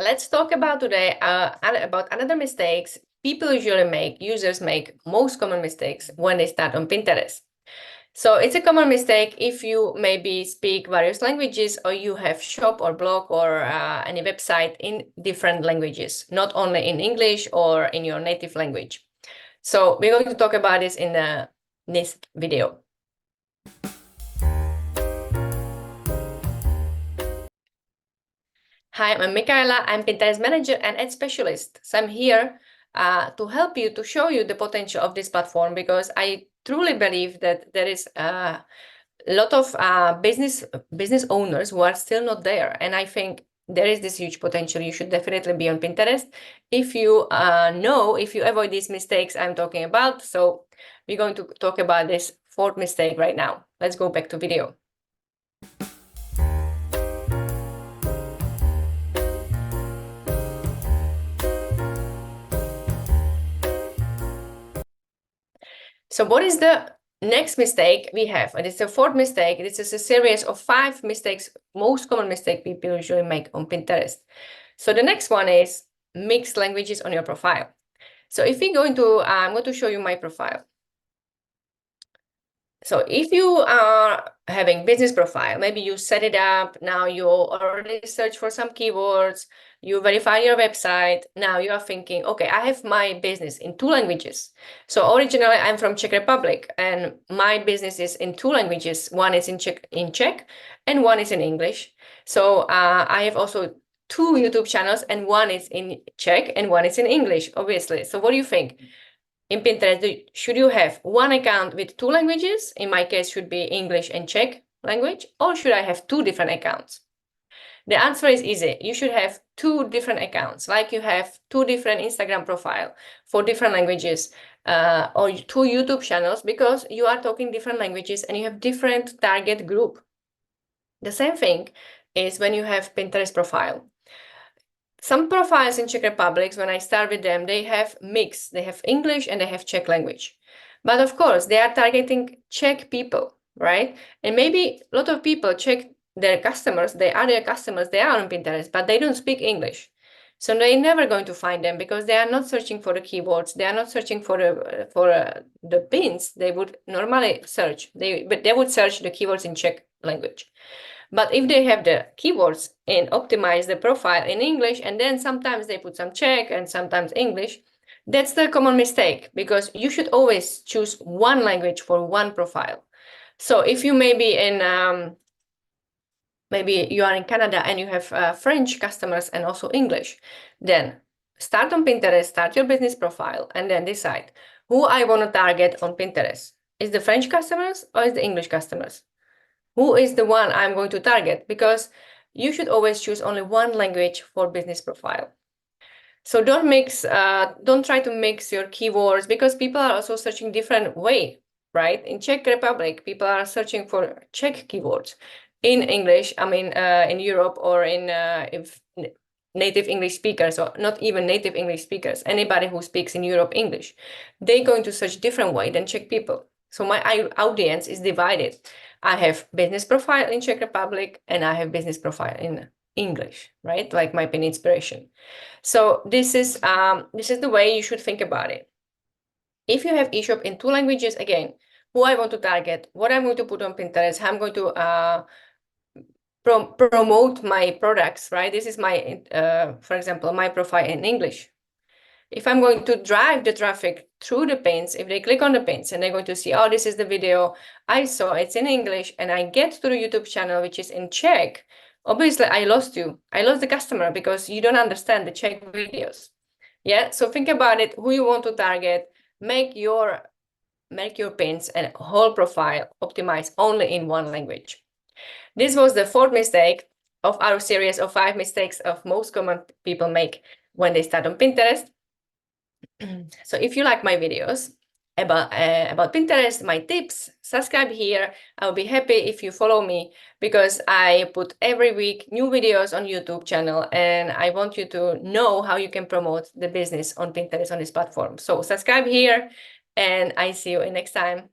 let's talk about today about another mistakes people usually make, users make, most common mistakes when they start on Pinterest. So it's a common mistake if you maybe speak various languages or you have shop or blog or any website in different languages, not only in English or in your native language. So we're going to talk about this in this video. Hi, I'm Mikaela. I'm Pinterest manager and ad specialist. So I'm here to help you, to show you the potential of this platform, because I truly believe that there is a lot of business owners who are still not there. And I think there is this huge potential. You should definitely be on Pinterest if you if you avoid these mistakes I'm talking about. So we're going to talk about this fourth mistake right now. Let's go back to video. So what is the next mistake we have? And it's the fourth mistake. This is a series of 5 mistakes, most common mistake people usually make on Pinterest. So the next one is mixed languages on your profile. So if we go into, I'm going to show you my profile. So if you are having business profile, maybe you set it up, now you already search for some keywords, you verify your website, now you are thinking, okay, I have my business in 2 languages. So originally I'm from Czech Republic and my business is in 2 languages. One is in Czech and one is in English. So I have also 2 YouTube channels and one is in Czech and one is in English, obviously. So what do you think? In Pinterest, should you have one account with 2 languages? In my case, should be English and Czech language, or should I have 2 different accounts? The answer is easy. You should have 2 different accounts, like you have 2 different Instagram profile for different languages, or 2 YouTube channels, because you are talking different languages and you have different target group. The same thing is when you have Pinterest profile. Some profiles in Czech Republic, when I start with them, they have mix. They have English and they have Czech language. But of course, they are targeting Czech people, right? And maybe a lot of people check their customers, they are their customers, they are on Pinterest, but they don't speak English. So they're never going to find them because they are not searching for the keywords. They are not searching for the pins. They would normally search. But they would search the keywords in Czech language. But if they have the keywords and optimize the profile in English, and then sometimes they put some Czech and sometimes English, that's the common mistake, because you should always choose one language for one profile. So if you maybe you are in Canada and you have French customers and also English, then start on Pinterest, start your business profile, and then decide who I want to target on Pinterest. Is the French customers or is the English customers? Who is the one I'm going to target? Because you should always choose only one language for business profile. So don't try to mix your keywords, because people are also searching different way, right? In Czech Republic, people are searching for Czech keywords. In English, in Europe or in native English speakers, or not even native English speakers, anybody who speaks in Europe English, they're going to search different way than Czech people. So my audience is divided. I have business profile in Czech Republic and I have business profile in English, right? Like my pin inspiration. So this is the way you should think about it. If you have eShop in 2 languages, again, who I want to target, what I'm going to put on Pinterest, how I'm going to promote my products, right? This is my, for example, my profile in English. If I'm going to drive the traffic through the pins, if they click on the pins and they're going to see, oh, this is the video I saw, it's in English, and I get to the YouTube channel, which is in Czech, obviously I lost you. I lost the customer because you don't understand the Czech videos. Yeah, so think about it, who you want to target, make your pins and whole profile optimize only in one language. This was the 4th mistake of our series of 5 mistakes of most common people make when they start on Pinterest. So if you like my videos about Pinterest, my tips, subscribe here. I'll be happy if you follow me, because I put every week new videos on YouTube channel, and I want you to know how you can promote the business on Pinterest on this platform. So subscribe here, and I see you in next time.